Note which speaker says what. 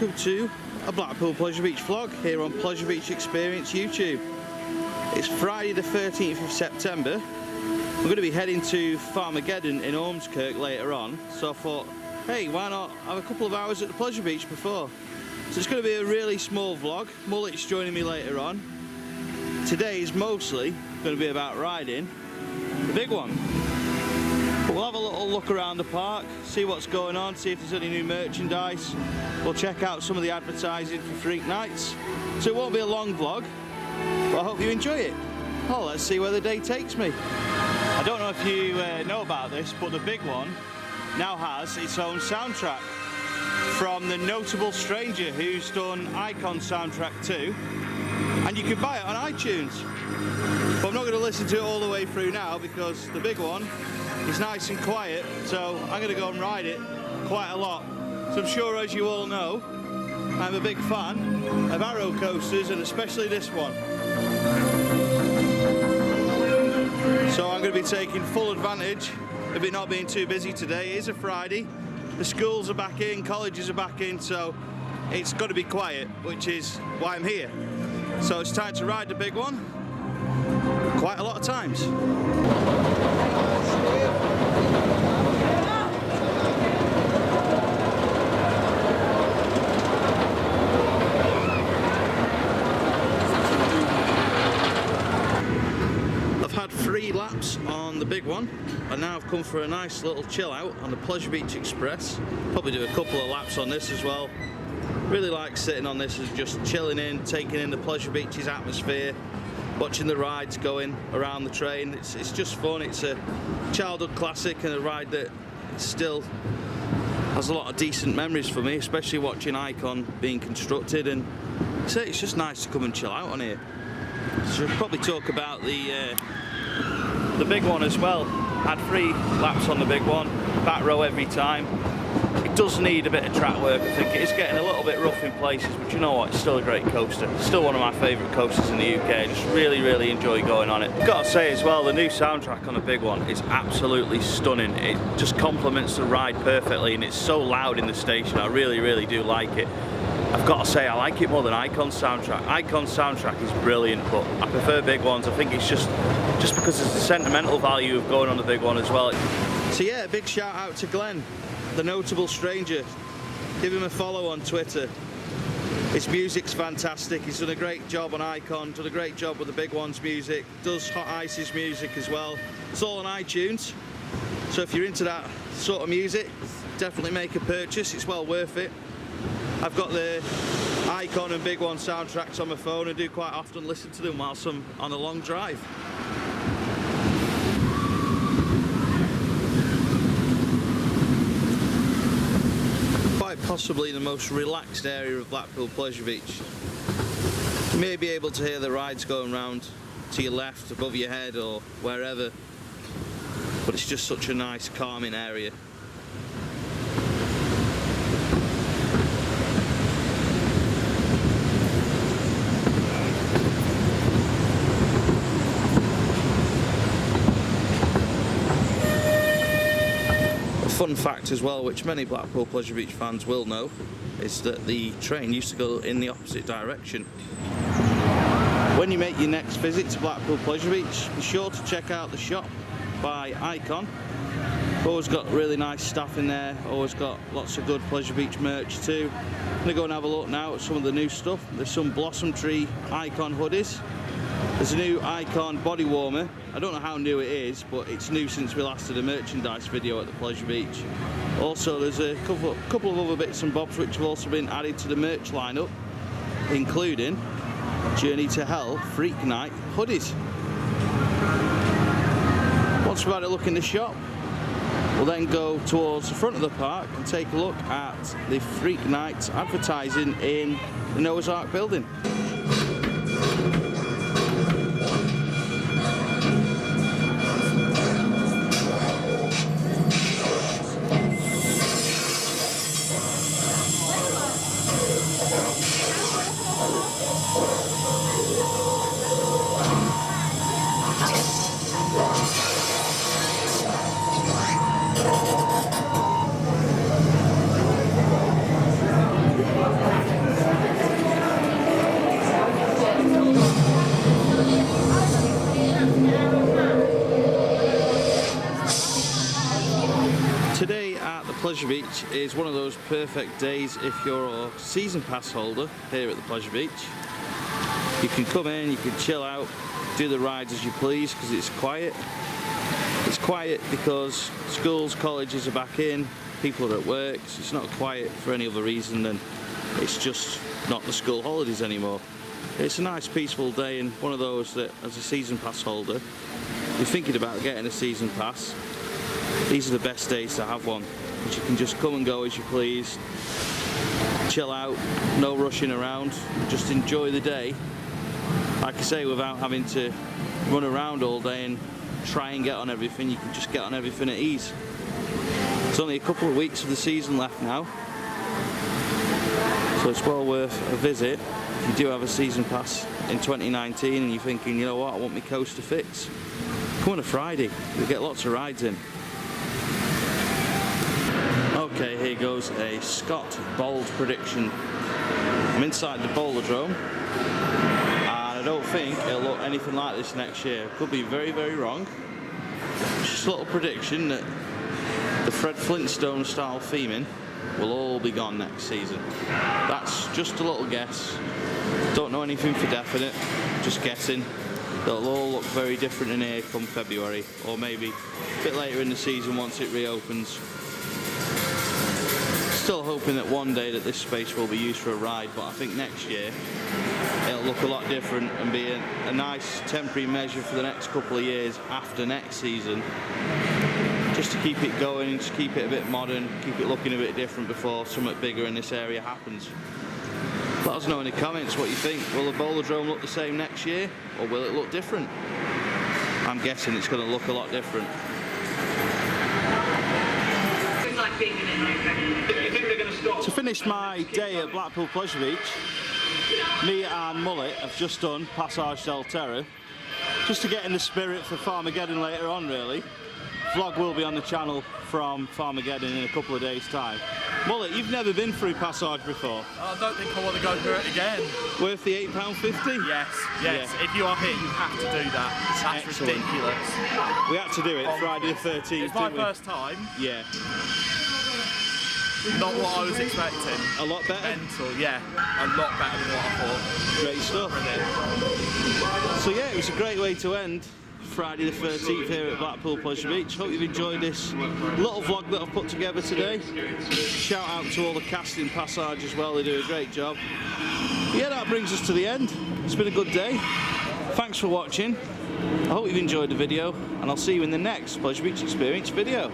Speaker 1: welcome to a Blackpool Pleasure Beach vlog here on Pleasure Beach Experience YouTube. It's Friday the 13th of September. I'm going to be heading to Farmageddon in Ormskirk later on, so I thought, hey, why not have a couple of hours at the Pleasure Beach before? So it's going to be a really small vlog. Mullet's joining me later on. Today is mostly going to be about riding the big one. But we'll have a little look around the park, see what's going on, see if there's any new merchandise. We'll check out some of the advertising for Freak Nights. So it won't be a long vlog, but I hope you enjoy it. Oh, let's see where the day takes me. I don't know if you know about this, but the big one now has its own soundtrack from the notable stranger who's done Icon soundtrack too, and you can buy it on iTunes. But I'm not going to listen to it all the way through now because the big one is nice and quiet, so I'm going to go and ride it quite a lot. So I'm sure, as you all know, I'm a big fan of Arrow coasters, and especially this one. So I'm going to be taking full advantage of it not being too busy today. It is a Friday, the schools are back in, colleges are back in, so it's got to be quiet, which is why I'm here. So it's time to ride the big one quite a lot of times. I've had 3 laps on the big one, and now I've come for a nice little chill out on the Pleasure Beach Express. Probably do a couple of laps on this as well. Really like sitting on this and just chilling in, taking in the Pleasure Beach's atmosphere, watching the rides going around the train. It's just fun. It's a childhood classic and a ride that still has a lot of decent memories for me, especially watching Icon being constructed, and so it's just nice to come and chill out on here. So we'll probably talk about the big one as well. Had 3 laps on the big one, back row every time. It does need a bit of track work. I think it is getting a little bit rough in places, but you know what, it's still a great coaster. It's still one of my favourite coasters in the UK. I just really enjoy going on it. I've got to say as well, the new soundtrack on the big one is absolutely stunning. It just complements the ride perfectly, and it's so loud in the station. I really do like it. I've got to say, I like it more than Icon's soundtrack. Icon's soundtrack is brilliant, but I prefer big ones. I think it's just because there's the sentimental value of going on the big one as well. So yeah, a big shout out to Glenn, the notable stranger. Give him a follow on Twitter. His music's fantastic. He's done a great job on Icon, done a great job with the big one's music, does Hot Ice's music as well. It's all on iTunes, so if you're into that sort of music, definitely make a purchase. It's well worth it. I've got the Icon and big one soundtracks on my phone and do quite often listen to them whilst I'm on a long drive. Quite possibly the most relaxed area of Blackpool Pleasure Beach. You may be able to hear the rides going round to your left, above your head or wherever, but it's just such a nice calming area. Fun fact as well, which many Blackpool Pleasure Beach fans will know, is that the train used to go in the opposite direction. When you make your next visit to Blackpool Pleasure Beach, be sure to check out the shop by Icon. Always got really nice staff in there, always got lots of good Pleasure Beach merch too. I'm going to go and have a look now at some of the new stuff. There's some Blossom Tree Icon hoodies. There's a new Icon body warmer. I don't know how new it is, but it's new since we last did a merchandise video at the Pleasure Beach. Also, there's a couple of other bits and bobs which have also been added to the merch lineup, including Journey to Hell Freak Night hoodies. Once we've had a look in the shop, we'll then go towards the front of the park and take a look at the Freak Night advertising in the Noah's Ark building. Pleasure Beach is one of those perfect days if you're a season pass holder here at the Pleasure Beach. You can come in, you can chill out, do the rides as you please because it's quiet. It's quiet because schools, colleges are back in, people are at work, so it's not quiet for any other reason than it's just not the school holidays anymore. It's a nice peaceful day, and one of those that as a season pass holder, you're thinking about getting a season pass, these are the best days to have one, because you can just come and go as you please, chill out, no rushing around, just enjoy the day, like I say, without having to run around all day and try and get on everything. You can just get on everything at ease. It's only a couple of weeks of the season left now, so it's well worth a visit if you do have a season pass in 2019 and you're thinking, you know what, I want my coaster fix. Come on a Friday, you'll get lots of rides in. Okay, here goes a Scott bold prediction. I'm inside the Bowlerdrome, and I don't think it'll look anything like this next year. Could be very, very wrong. Just a little prediction that the Fred Flintstone style theming will all be gone next season. That's just a little guess. Don't know anything for definite, just guessing. They'll all look very different in here come February, or maybe a bit later in the season once it reopens. Still hoping that one day that this space will be used for a ride, but I think next year it'll look a lot different and be a nice temporary measure for the next couple of years after next season, just to keep it going, just keep it a bit modern, keep it looking a bit different before something bigger in this area happens. Let us know in the comments what you think. Will the Bowlerdrome look the same next year, or will it look different? I'm guessing it's going to look a lot different. To finish my day at Blackpool Pleasure Beach, me and Mullet have just done Passage del Terror, just to get in the spirit for Farmageddon later on really. Vlog will be on the channel from Farmageddon in a couple of days' time. Mullet, you've never been through Passage before.
Speaker 2: I don't think I want to go through it again.
Speaker 1: Worth the £8.50?
Speaker 2: Yes. Yeah. If you are here, you have to do that. That's excellent. Ridiculous.
Speaker 1: We had to do it Friday the 13th.
Speaker 2: It's my first time.
Speaker 1: Yeah.
Speaker 2: Not what I was expecting.
Speaker 1: A lot better?
Speaker 2: Mental, yeah. A lot better than what I thought.
Speaker 1: Great stuff. So yeah, it was a great way to end Friday the 13th here at Blackpool Pleasure Beach. Hope you've enjoyed this little vlog that I've put together today. Shout out to all the cast in Passage as well, they do a great job. But yeah, that brings us to the end. It's been a good day. Thanks for watching. I hope you've enjoyed the video, and I'll see you in the next Pleasure Beach Experience video.